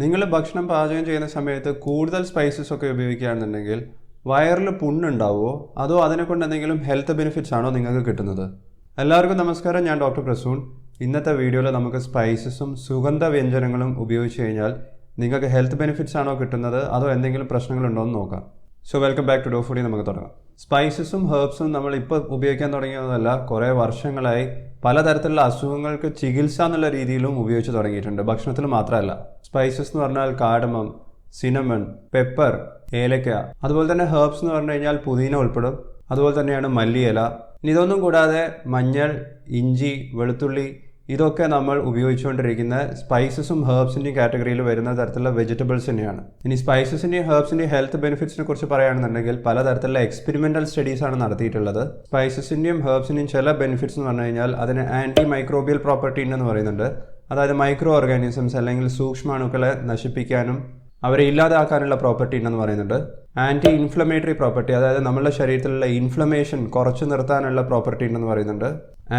നിങ്ങൾ ഭക്ഷണം പാചകം ചെയ്യുന്ന സമയത്ത് കൂടുതൽ സ്പൈസസ് ഒക്കെ ഉപയോഗിക്കുകയാണെന്നുണ്ടെങ്കിൽ വയറിൽ പുണ്ണുണ്ടാവുമോ അതോ അതിനെക്കൊണ്ട് എന്തെങ്കിലും ഹെൽത്ത് ബെനിഫിറ്റ്സ് ആണോ നിങ്ങൾക്ക് കിട്ടുന്നത്? എല്ലാവർക്കും നമസ്കാരം, ഞാൻ ഡോക്ടർ പ്രസൂൺ. ഇന്നത്തെ വീഡിയോയിൽ നമുക്ക് സ്പൈസസും സുഗന്ധ വ്യഞ്ജനങ്ങളും ഉപയോഗിച്ച് കഴിഞ്ഞാൽ നിങ്ങൾക്ക് ഹെൽത്ത് ബെനിഫിറ്റ്സ് ആണോ കിട്ടുന്നത് അതോ എന്തെങ്കിലും പ്രശ്നങ്ങളുണ്ടോ എന്ന് നോക്കാം. സോ വെൽക്കം ബാക്ക് ടു ഡോഫോഡി. നമുക്ക് തുടങ്ങാം. സ്പൈസസും ഹെർബ്സും നമ്മൾ ഇപ്പോൾ ഉപയോഗിക്കാൻ തുടങ്ങിയതല്ല, കുറേ വർഷങ്ങളായി പലതരത്തിലുള്ള അസുഖങ്ങൾക്ക് ചികിത്സ എന്നുള്ള രീതിയിലും ഉപയോഗിച്ച് തുടങ്ങിയിട്ടുണ്ട്. ഭക്ഷണത്തിൽ മാത്രമല്ല. സ്പൈസസ് എന്ന് പറഞ്ഞാൽ കാർഡമം, സിനമൺ, പെപ്പർ, ഏലക്ക. അതുപോലെ തന്നെ ഹെർബ്സ് എന്ന് പറഞ്ഞു കഴിഞ്ഞാൽ പുതിന ഉൾപ്പെടും. അതുപോലെ തന്നെയാണ് മല്ലിയില. ഇതൊന്നും കൂടാതെ മഞ്ഞൾ, ഇഞ്ചി, വെളുത്തുള്ളി, ഇതൊക്കെ നമ്മൾ ഉപയോഗിച്ചുകൊണ്ടിരിക്കുന്ന സ്പൈസസും ഹെർബ്സിൻ്റെയും കാറ്റഗറിയിൽ വരുന്ന തരത്തിലുള്ള വെജിറ്റബിൾസ് തന്നെയാണ്. ഇനി സ്പൈസസിൻ്റെയും ഹെർബ്സിൻ്റെയും ഹെൽത്ത് ബെനിഫിറ്റ്സിനെ കുറിച്ച് പറയുകയാണെന്നുണ്ടെങ്കിൽ പലതരത്തിലുള്ള എക്സ്പെരിമെൻ്റൽ സ്റ്റഡീസാണ് നടത്തിയിട്ടുള്ളത്. സ്പൈസസിൻ്റെയും ഹെർബ്സിൻ്റെയും ചില ബെനിഫിറ്റ്സ് എന്ന് പറഞ്ഞു കഴിഞ്ഞാൽ അതിന് ആൻറ്റി മൈക്രോബിയൽ പ്രോപ്പർട്ടി എന്ന് പറയുന്നുണ്ട്. അതായത് മൈക്രോ ഓർഗാനിസംസ് അല്ലെങ്കിൽ സൂക്ഷ്മാണുക്കളെ നശിപ്പിക്കാനും അവരെ ഇല്ലാതാക്കാനുള്ള പ്രോപ്പർട്ടി ഉണ്ടെന്ന് പറയുന്നുണ്ട്. ആൻറ്റി ഇൻഫ്ലമേറ്ററി പ്രോപ്പർട്ടി, അതായത് നമ്മളുടെ ശരീരത്തിലുള്ള ഇൻഫ്ലമേഷൻ കുറച്ചു നിർത്താനുള്ള പ്രോപ്പർട്ടി ഉണ്ടെന്ന് പറയുന്നുണ്ട്.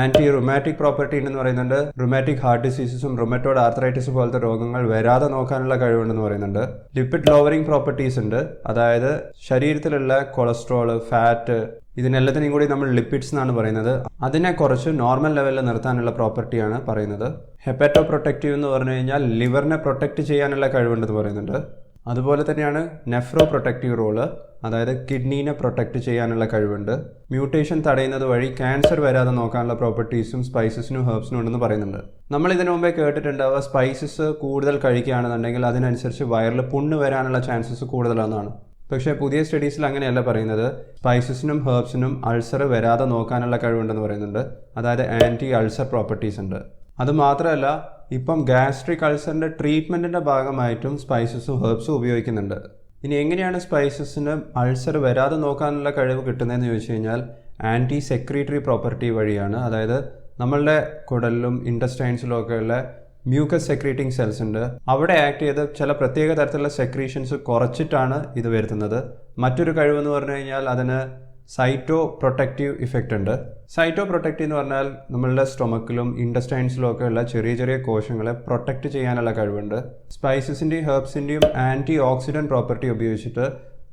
ആൻറ്റി റുമാറ്റിക് പ്രോപ്പർട്ടി ഉണ്ടെന്ന് പറയുന്നുണ്ട്. റുമാറ്റിക് ഹാർട്ട് ഡിസീസസും റുമറ്റോഡ് ആർത്രൈറ്റിസ് പോലത്തെ രോഗങ്ങൾ വരാതെ നോക്കാനുള്ള കഴിവുണ്ടെന്ന് പറയുന്നുണ്ട്. ലിപ്പിഡ് ലോവറിംഗ് പ്രോപ്പർട്ടീസ് ഉണ്ട്, അതായത് ശരീരത്തിലുള്ള കൊളസ്ട്രോള്, ഫാറ്റ്, ഇതിനെല്ലാത്തിനെയും കൂടി നമ്മൾ ലിപ്പിഡ്സ് എന്നാണ് പറയുന്നത്. അതിനെ കുറച്ച് നോർമൽ ലെവലിൽ നിർത്താനുള്ള പ്രോപ്പർട്ടിയാണ് പറയുന്നത്. ഹെപ്പറ്റോ പ്രൊട്ടക്റ്റീവ് എന്ന് പറഞ്ഞു കഴിഞ്ഞാൽ ലിവറിനെ പ്രൊട്ടക്റ്റ് ചെയ്യാനുള്ള കഴിവുണ്ടെന്ന് പറയുന്നുണ്ട്. അതുപോലെ തന്നെയാണ് നെഫ്രോ പ്രൊട്ടക്റ്റീവ് റോള്, അതായത് കിഡ്നീനെ പ്രൊട്ടക്റ്റ് ചെയ്യാനുള്ള കഴിവുണ്ട്. മ്യൂട്ടേഷൻ തടയുന്നത് വഴി ക്യാൻസർ വരാതെ നോക്കാനുള്ള പ്രോപ്പർട്ടീസും സ്പൈസസിനും ഹെർബ്സിനും ഉണ്ടെന്ന് പറയുന്നുണ്ട്. നമ്മൾ ഇതിനു മുമ്പേ കേട്ടിട്ടുണ്ടാവുക സ്പൈസസ് കൂടുതൽ കഴിക്കുകയാണെന്നുണ്ടെങ്കിൽ അതിനനുസരിച്ച് വയറിൽ പുണ്ണ് വരാനുള്ള ചാൻസസ് കൂടുതലാണെന്നാണ്. പക്ഷേ പുതിയ സ്റ്റഡീസിൽ അങ്ങനെയല്ല പറയുന്നത്. സ്പൈസസിനും ഹെർബ്സിനും അൾസർ വരാതെ നോക്കാനുള്ള കഴിവുണ്ടെന്ന് പറയുന്നുണ്ട്. അതായത് ആൻറ്റി അൾസർ പ്രോപ്പർട്ടീസ് ഉണ്ട്. അതുമാത്രമല്ല, ഇപ്പം ഗ്യാസ്ട്രിക് അൾസറിൻ്റെ ട്രീറ്റ്മെൻറ്റിൻ്റെ ഭാഗമായിട്ടും സ്പൈസസും ഹെർബ്സും ഉപയോഗിക്കുന്നുണ്ട്. ഇനി എങ്ങനെയാണ് സ്പൈസസിന് അൾസർ വരാതെ നോക്കാനുള്ള കഴിവ് കിട്ടുന്നതെന്ന് ചോദിച്ചു കഴിഞ്ഞാൽ ആൻറ്റി സെക്രീറ്ററി പ്രോപ്പർട്ടി വഴിയാണ്. അതായത് നമ്മളുടെ കുടലിലും ഇൻറ്റസ്റ്റൈൻസിലും ഒക്കെയുള്ള മ്യൂക്കസ് സെക്രീറ്റിംഗ് സെൽസ് ഉണ്ട്. അവിടെ ആക്ട് ചെയ്ത് ചില പ്രത്യേക തരത്തിലുള്ള സെക്രീഷൻസ് കുറച്ചിട്ടാണ് ഇത് വരുത്തുന്നത്. മറ്റൊരു കഴിവെന്ന് പറഞ്ഞു കഴിഞ്ഞാൽ അതിന് സൈറ്റോ പ്രൊട്ടക്റ്റീവ് ഇഫക്റ്റ് ഉണ്ട്. സൈറ്റോ പ്രൊട്ടക്റ്റീവ് എന്ന് പറഞ്ഞാൽ നമ്മളുടെ സ്റ്റൊമക്കിലും ഇൻറ്റസ്റ്റൈൻസിലും ഒക്കെ ഉള്ള ചെറിയ ചെറിയ കോശങ്ങളെ പ്രൊട്ടക്റ്റ് ചെയ്യാനുള്ള കഴിവുണ്ട്. സ്പൈസസിൻ്റെയും ഹെർബ്സിൻ്റെയും ആൻറ്റി ഓക്സിഡൻറ്റ് പ്രോപ്പർട്ടി ഉപയോഗിച്ചിട്ട്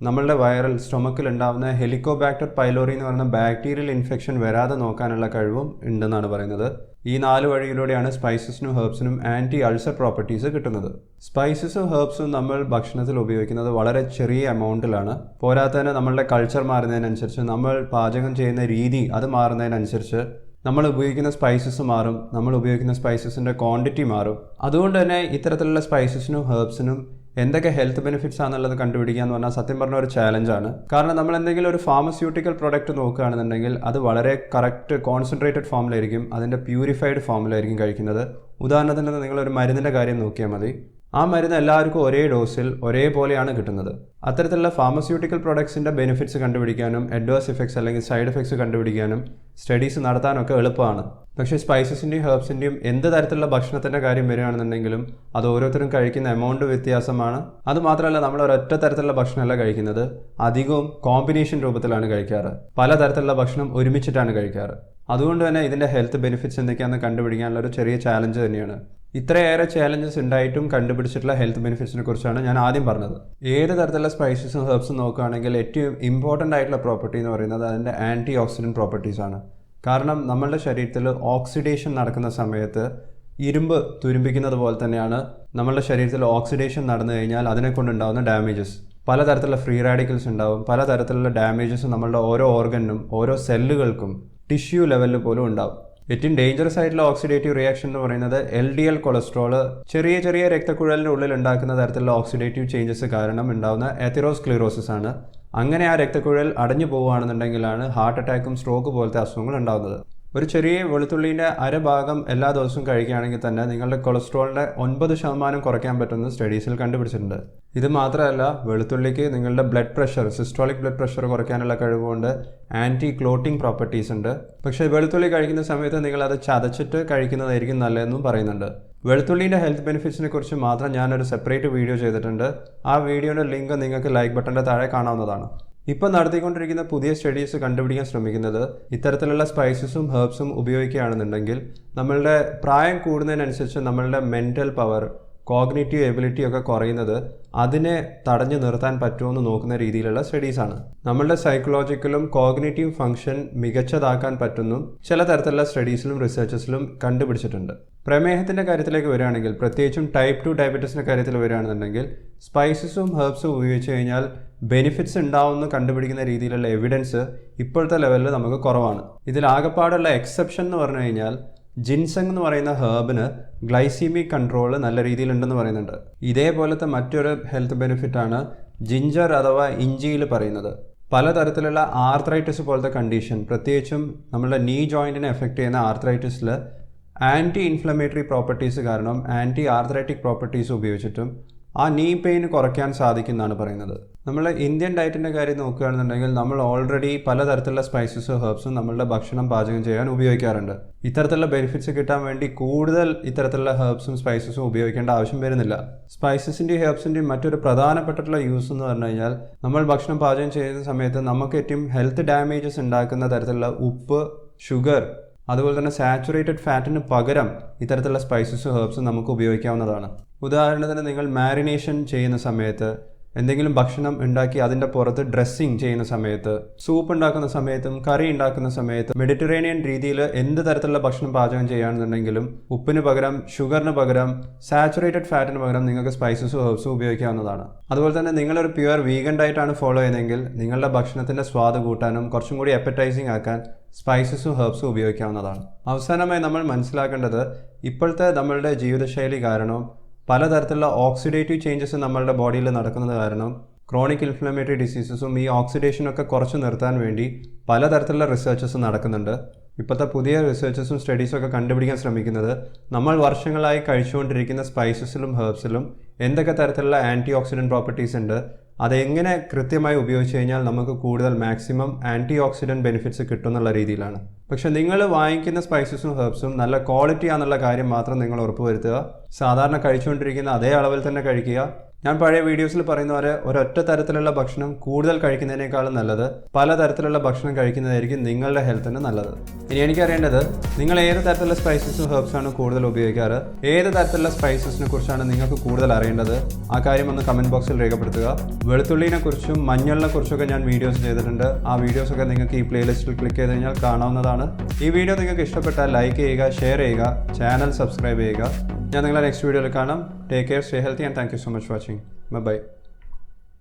നമ്മളുടെ വയറിൽ സ്റ്റൊമക്കിൽ ഉണ്ടാകുന്ന ഹെലിക്കോബാക്ടർ പൈലോറി എന്ന് പറയുന്ന ബാക്ടീരിയൽ ഇൻഫെക്ഷൻ വരാതെ നോക്കാനുള്ള കഴിവും ഉണ്ടെന്നാണ് പറയുന്നത്. ഈ 4 വഴിയിലൂടെയാണ് സ്പൈസസിനും ഹെർബ്സിനും ആൻറ്റി അൾസർ പ്രോപ്പർട്ടീസ് കിട്ടുന്നത്. സ്പൈസസും ഹെർബ്സും നമ്മൾ ഭക്ഷണത്തിൽ ഉപയോഗിക്കുന്നത് വളരെ ചെറിയ എമൗണ്ടിലാണ്. പോരാത്തതിന് നമ്മളുടെ കൾച്ചർ മാറുന്നതിനനുസരിച്ച്, നമ്മൾ പാചകം ചെയ്യുന്ന രീതി അത് മാറുന്നതിനനുസരിച്ച് നമ്മൾ ഉപയോഗിക്കുന്ന സ്പൈസസ് മാറും, നമ്മൾ ഉപയോഗിക്കുന്ന സ്പൈസസിൻ്റെ ക്വാണ്ടിറ്റി മാറും. അതുകൊണ്ട് തന്നെ ഇത്തരത്തിലുള്ള സ്പൈസസിനും ഹെർബ്സിനും എന്തൊക്കെ ഹെൽത്ത് ബെനിഫിറ്റ്സ് ആണെന്നുള്ളത് കണ്ടുപിടിക്കുക എന്ന് പറഞ്ഞാൽ സത്യം പറഞ്ഞ ഒരു ചാലഞ്ചാണ്. കാരണം നമ്മൾ എന്തെങ്കിലും ഒരു ഫാർമസ്യൂട്ടിക്കൽ പ്രൊഡക്റ്റ് നോക്കുകയാണെന്നുണ്ടെങ്കിൽ അത് വളരെ കറക്റ്റ് കോൺസെൻട്രേറ്റഡ് ഫോമിലായിരിക്കും, അതിൻ്റെ പ്യൂരിഫൈഡ് ഫോമിലായിരിക്കും കഴിക്കുന്നത്. ഉദാഹരണത്തിന് നിങ്ങളൊരു മരുന്നിൻ്റെ കാര്യം നോക്കിയാൽ മതി. ആ മരുന്ന് എല്ലാവർക്കും ഒരേ ഡോസിൽ ഒരേപോലെയാണ് കിട്ടുന്നത്. അത്തരത്തിലുള്ള ഫാർമസ്യൂട്ടിക്കൽ പ്രൊഡക്ട്സിൻ്റെ ബെനിഫിറ്റ്സ് കണ്ടുപിടിക്കാനും അഡ്വേഴ്സ് ഇഫക്ട്സ് അല്ലെങ്കിൽ സൈഡ് എഫക്ട്സ് കണ്ടുപിടിക്കാനും സ്റ്റഡീസ് നടത്താനൊക്കെ എളുപ്പമാണ്. പക്ഷേ സ്പൈസസിൻ്റെയും ഹെർബ്സിൻ്റെയും എന്ത് തരത്തിലുള്ള ഭക്ഷണത്തിൻ്റെ കാര്യം വരികയാണെന്നുണ്ടെങ്കിലും അത് ഓരോരുത്തരും കഴിക്കുന്ന എമൗണ്ട് വ്യത്യാസമാണ്. അതുമാത്രമല്ല, നമ്മൾ ഒരൊറ്റ തരത്തിലുള്ള ഭക്ഷണമല്ല കഴിക്കുന്നത്, അധികവും കോമ്പിനേഷൻ രൂപത്തിലാണ് കഴിക്കാറ്. പലതരത്തിലുള്ള ഭക്ഷണം ഒരുമിച്ചിട്ടാണ് കഴിക്കാറ്. അതുകൊണ്ട് തന്നെ ഇതിൻ്റെ ഹെൽത്ത് ബെനിഫിറ്റ്സ് എന്തൊക്കെയാണെന്ന് കണ്ടുപിടിക്കാനുള്ള ഒരു ചെറിയ ചാലഞ്ച് തന്നെയാണ്. ഇത്രയേറെ ചാലഞ്ചസ് ഉണ്ടായിട്ടും കണ്ടുപിടിച്ചിട്ടുള്ള ഹെൽത്ത് ബെനിഫിറ്റ്സിനെ കുറിച്ചാണ് ഞാൻ ആദ്യം പറഞ്ഞത്. ഏത് തരത്തിലുള്ള സ്പൈസസും ഹെർബ്സും നോക്കുകയാണെങ്കിൽ ഏറ്റവും ഇമ്പോർട്ടൻ്റ് ആയിട്ടുള്ള പ്രോപ്പർട്ടി എന്ന് പറയുന്നത് അതിൻ്റെ ആൻറ്റി ഓക്സിഡൻറ്റ് പ്രോപ്പർട്ടീസ് ആണ്. കാരണം നമ്മളുടെ ശരീരത്തിൽ ഓക്സിഡേഷൻ നടക്കുന്ന സമയത്ത് ഇരുമ്പ് തുരുമ്പിക്കുന്നത് പോലെ തന്നെയാണ് നമ്മളുടെ ശരീരത്തിൽ ഓക്സിഡേഷൻ നടന്നു കഴിഞ്ഞാൽ അതിനെ കൊണ്ടുണ്ടാകുന്ന ഡാമേജസ്. പലതരത്തിലുള്ള ഫ്രീ റാഡിക്കൽസ് ഉണ്ടാവും, പലതരത്തിലുള്ള ഡാമേജസ് നമ്മളുടെ ഓരോ ഓർഗനും ഓരോ സെല്ലുകൾക്കും ടിഷ്യൂ ലെവലിൽ പോലും ഉണ്ടാവും. ഏറ്റവും ഡേഞ്ചറസ് ആയിട്ടുള്ള ഓക്സിഡേറ്റീവ് റിയാക്ഷൻ എന്ന് പറയുന്നത് LDL കൊളസ്ട്രോള് ചെറിയ ചെറിയ രക്തക്കുഴലിൻ്റെ ഉള്ളിൽ ഉണ്ടാക്കുന്ന തരത്തിലുള്ള ഓക്സിഡേറ്റീവ് ചേഞ്ചസ് കാരണം ഉണ്ടാകുന്ന എത്തിറോസ്ക്ലീറോസിസ് ആണ്. അങ്ങനെ ആ രക്തക്കുഴൽ അടഞ്ഞു പോവുകയാണെന്നുണ്ടെങ്കിലാണ് ഹാർട്ട് അറ്റാക്കും സ്ട്രോക്ക് പോലത്തെ അസുഖങ്ങൾ ഉണ്ടാകുന്നത്. ഒരു ചെറിയ വെളുത്തുള്ളിൻ്റെ അരഭാഗം എല്ലാ ദിവസവും കഴിക്കുകയാണെങ്കിൽ തന്നെ നിങ്ങളുടെ കൊളസ്ട്രോളിൻ്റെ 9% കുറയ്ക്കാൻ പറ്റുന്ന സ്റ്റഡീസിൽ കണ്ടുപിടിച്ചിട്ടുണ്ട്. ഇത് മാത്രമല്ല, വെളുത്തുള്ളിക്ക് നിങ്ങളുടെ blood pressure, systolic blood pressure കുറയ്ക്കാനുള്ള കഴിവുകൊണ്ട് ആൻറ്റി ക്ലോട്ടിംഗ് പ്രോപ്പർട്ടീസ് ഉണ്ട്. പക്ഷേ വെളുത്തുള്ളി കഴിക്കുന്ന സമയത്ത് നിങ്ങളത് ചതച്ചിട്ട് കഴിക്കുന്നതായിരിക്കും നല്ലതെന്നും പറയുന്നുണ്ട്. വെളുത്തുള്ളിൻ്റെ ഹെൽത്ത് ബെനിഫിറ്റ്സിനെ കുറിച്ച് മാത്രം ഞാനൊരു സെപ്പറേറ്റ് വീഡിയോ ചെയ്തിട്ടുണ്ട്. ആ വീഡിയോയുടെ ലിങ്ക് നിങ്ങൾക്ക് ലൈക്ക് ബട്ടൻ്റെ താഴെ കാണാവുന്നതാണ്. ഇപ്പോൾ നടത്തിക്കൊണ്ടിരിക്കുന്ന പുതിയ സ്റ്റഡീസ് കണ്ടുപിടിക്കാൻ ശ്രമിക്കുന്നത് ഇത്തരത്തിലുള്ള സ്പൈസസും ഹെർബ്സും ഉപയോഗിക്കുകയാണെന്നുണ്ടെങ്കിൽ നമ്മളുടെ പ്രായം കൂടുന്നതിനനുസരിച്ച് നമ്മളുടെ മെൻ്റൽ പവർ, കോഗ്നിറ്റീവ് എബിലിറ്റി ഒക്കെ കുറയുന്നത് അതിനെ തടഞ്ഞു നിർത്താൻ പറ്റുമെന്ന് നോക്കുന്ന രീതിയിലുള്ള സ്റ്റഡീസാണ്. നമ്മളുടെ സൈക്കോളജിക്കലും കോഗ്നിറ്റീവ് ഫംഗ്ഷൻ മികച്ചതാക്കാൻ പറ്റുന്നു ചില തരത്തിലുള്ള സ്റ്റഡീസിലും റിസർച്ചസിലും കണ്ടുപിടിച്ചിട്ടുണ്ട്. പ്രമേഹത്തിൻ്റെ കാര്യത്തിലേക്ക് വരികയാണെങ്കിൽ, പ്രത്യേകിച്ചും ടൈപ്പ് 2 ഡയബറ്റീസിൻ്റെ കാര്യത്തിൽ വരികയാണെന്നുണ്ടെങ്കിൽ, സ്പൈസസും ഹെർബ്സും ഉപയോഗിച്ച് കഴിഞ്ഞാൽ ബെനിഫിറ്റ്സ് ഉണ്ടാവുമെന്ന് കണ്ടുപിടിക്കുന്ന രീതിയിലുള്ള എവിഡൻസ് ഇപ്പോഴത്തെ ലെവലിൽ നമുക്ക് കുറവാണ്. ഇതിൽ ആകെപ്പാടുള്ള എക്സെപ്ഷൻ എന്ന് പറഞ്ഞു കഴിഞ്ഞാൽ ജിൻസങ് എന്ന് പറയുന്ന ഹെർബിന് ഗ്ലൈസീമിക് കൺട്രോൾ നല്ല രീതിയിലുണ്ടെന്ന് പറയുന്നുണ്ട്. ഇതേപോലത്തെ മറ്റൊരു ഹെൽത്ത് ബെനിഫിറ്റാണ് ജിഞ്ചർ അഥവാ ഇഞ്ചിയിൽ പറയുന്നത്. പലതരത്തിലുള്ള ആർത്രൈറ്റിസ് പോലത്തെ കണ്ടീഷൻ, പ്രത്യേകിച്ചും നമ്മുടെ നീ ജോയിൻറ്റിനെ എഫക്റ്റ് ചെയ്യുന്ന ആർത്രൈറ്റിസിൽ ആൻറ്റി ഇൻഫ്ലമേറ്ററി പ്രോപ്പർട്ടീസ് കാരണം ആൻറ്റി ആർത്രൈറ്റിക് പ്രോപ്പർട്ടീസ് ഉപയോഗിച്ചിട്ടും ആ നീ പെയിൻ കുറയ്ക്കാൻ സാധിക്കുമെന്നാണ് പറയുന്നത്. നമ്മൾ ഇന്ത്യൻ ഡയറ്റിൻ്റെ കാര്യം നോക്കുകയാണെന്നുണ്ടെങ്കിൽ നമ്മൾ ഓൾറെഡി പലതരത്തിലുള്ള സ്പൈസസും ഹെർബ്സും നമ്മളുടെ ഭക്ഷണം പാചകം ചെയ്യാൻ ഉപയോഗിക്കാറുണ്ട്. ഇത്തരത്തിലുള്ള ബെനിഫിറ്റ്സ് കിട്ടാൻ വേണ്ടി കൂടുതൽ ഇത്തരത്തിലുള്ള ഹെർബ്സും സ്പൈസസും ഉപയോഗിക്കേണ്ട ആവശ്യം വരുന്നില്ല. സ്പൈസസിൻ്റെയും ഹെർബ്സിൻ്റെയും മറ്റൊരു പ്രധാനപ്പെട്ടിട്ടുള്ള യൂസ് എന്ന് പറഞ്ഞു കഴിഞ്ഞാൽ, നമ്മൾ ഭക്ഷണം പാചകം ചെയ്യുന്ന സമയത്ത് നമുക്ക് ഏറ്റവും ഹെൽത്ത് ഡാമേജസ് ഉണ്ടാക്കുന്ന തരത്തിലുള്ള ഉപ്പ്, ഷുഗർ, അതുപോലെ തന്നെ സാച്ചുറേറ്റഡ് ഫാറ്റിന് പകരം ഇത്തരത്തിലുള്ള സ്പൈസസും ഹെർബ്സും നമുക്ക് ഉപയോഗിക്കാവുന്നതാണ്. ഉദാഹരണത്തിന് നിങ്ങൾ മാരിനേഷൻ ചെയ്യുന്ന സമയത്ത്, എന്തെങ്കിലും ഭക്ഷണം ഉണ്ടാക്കി അതിൻ്റെ പുറത്ത് ഡ്രസ്സിങ് ചെയ്യുന്ന സമയത്ത്, സൂപ്പ് ഉണ്ടാക്കുന്ന സമയത്തും കറി ഉണ്ടാക്കുന്ന സമയത്ത്, മെഡിറ്ററേനിയൻ രീതിയിൽ എന്ത് തരത്തിലുള്ള ഭക്ഷണം പാചകം ചെയ്യുകയാണെന്നുണ്ടെങ്കിലും ഉപ്പിന് പകരം, ഷുഗറിന് പകരം, സാച്ചുറേറ്റഡ് ഫാറ്റിന് പകരം നിങ്ങൾക്ക് സ്പൈസസും ഹെർബ്സും ഉപയോഗിക്കാവുന്നതാണ്. അതുപോലെ തന്നെ നിങ്ങളൊരു പ്യുവർ വീഗൻ ഡയറ്റാണ് ഫോളോ ചെയ്യുന്നതെങ്കിൽ നിങ്ങളുടെ ഭക്ഷണത്തിൻ്റെ സ്വാദ് കൂട്ടാനും കുറച്ചും കൂടി അപ്പറ്റൈസിങ് ആക്കാൻ സ്പൈസസും ഹെർബ്സും ഉപയോഗിക്കാവുന്നതാണ്. അവസാനമായി നമ്മൾ മനസ്സിലാക്കേണ്ടത്, ഇപ്പോഴത്തെ നമ്മളുടെ ജീവിതശൈലി കാരണം പലതരത്തിലുള്ള ഓക്സിഡേറ്റീവ് ചേഞ്ചസ് നമ്മളുടെ ബോഡിയിൽ നടക്കുന്നത് കാരണം ക്രോണിക് ഇൻഫ്ലമേറ്ററി ഡിസീസസും ഈ ഓക്സിഡേഷനൊക്കെ കുറച്ച് നിർത്താൻ വേണ്ടി പലതരത്തിലുള്ള റിസർച്ചസ് നടക്കുന്നുണ്ട്. ഇപ്പോഴത്തെ പുതിയ റിസർച്ചസും സ്റ്റഡീസൊക്കെ കണ്ടുപിടിക്കാൻ ശ്രമിക്കുന്നത് നമ്മൾ വർഷങ്ങളായി കഴിച്ചുകൊണ്ടിരിക്കുന്ന സ്പൈസസിലും ഹെർബ്സിലും എന്തൊക്കെ തരത്തിലുള്ള ആൻറ്റി ഓക്സിഡൻറ്റ് പ്രോപ്പർട്ടീസ് ഉണ്ട്, അതെങ്ങനെ കൃത്യമായി ഉപയോഗിച്ച് കഴിഞ്ഞാൽ നമുക്ക് കൂടുതൽ മാക്സിമം ആൻറ്റി ഓക്സിഡൻറ്റ് ബെനിഫിറ്റ്സ് കിട്ടുമെന്നുള്ള രീതിയിലാണ്. പക്ഷെ നിങ്ങൾ വാങ്ങിക്കുന്ന സ്പൈസസും ഹെർബ്സും നല്ല ക്വാളിറ്റി ആണെന്നുള്ള കാര്യം മാത്രം നിങ്ങൾ ഉറപ്പുവരുത്തുക. സാധാരണ കഴിച്ചുകൊണ്ടിരിക്കുന്ന അതേ അളവിൽ തന്നെ കഴിക്കുക. ഞാൻ പഴയ വീഡിയോസിൽ പറയുന്ന പോലെ ഒരൊറ്റ തരത്തിലുള്ള ഭക്ഷണം കൂടുതൽ കഴിക്കുന്നതിനേക്കാളും നല്ലത് പലതരത്തിലുള്ള ഭക്ഷണം കഴിക്കുന്നതായിരിക്കും നിങ്ങളുടെ ഹെൽത്തിന് നല്ലത്. ഇനി എനിക്കറിയേണ്ടത്, നിങ്ങൾ ഏത് തരത്തിലുള്ള സ്പൈസസും ഹെർബ്സാണ് കൂടുതൽ ഉപയോഗിക്കാറ്, ഏത് തരത്തിലുള്ള സ്പൈസസിനെ കുറിച്ചാണ് നിങ്ങൾക്ക് കൂടുതൽ അറിയേണ്ടത്, ആ കാര്യം ഒന്ന് കമൻറ്റ് ബോക്സിൽ രേഖപ്പെടുത്തുക. വെളുത്തുള്ളിനെ കുറിച്ചും മഞ്ഞളിനെ കുറിച്ചൊക്കെ ഞാൻ വീഡിയോസ് ചെയ്തിട്ടുണ്ട്. ആ വീഡിയോസൊക്കെ നിങ്ങൾക്ക് ഈ പ്ലേലിസ്റ്റിൽ ക്ലിക്ക് ചെയ്ത് കഴിഞ്ഞാൽ കാണാവുന്നതാണ്. ഈ വീഡിയോ നിങ്ങൾക്ക് ഇഷ്ടപ്പെട്ടാൽ ലൈക്ക് ചെയ്യുക, ഷെയർ ചെയ്യുക, ചാനൽ സബ്സ്ക്രൈബ് ചെയ്യുക. ഞാൻ നിങ്ങളെ നെക്സ്റ്റ് വീഡിയോയിൽ കാണാം. Take care, stay healthy and thank you so much watching. By.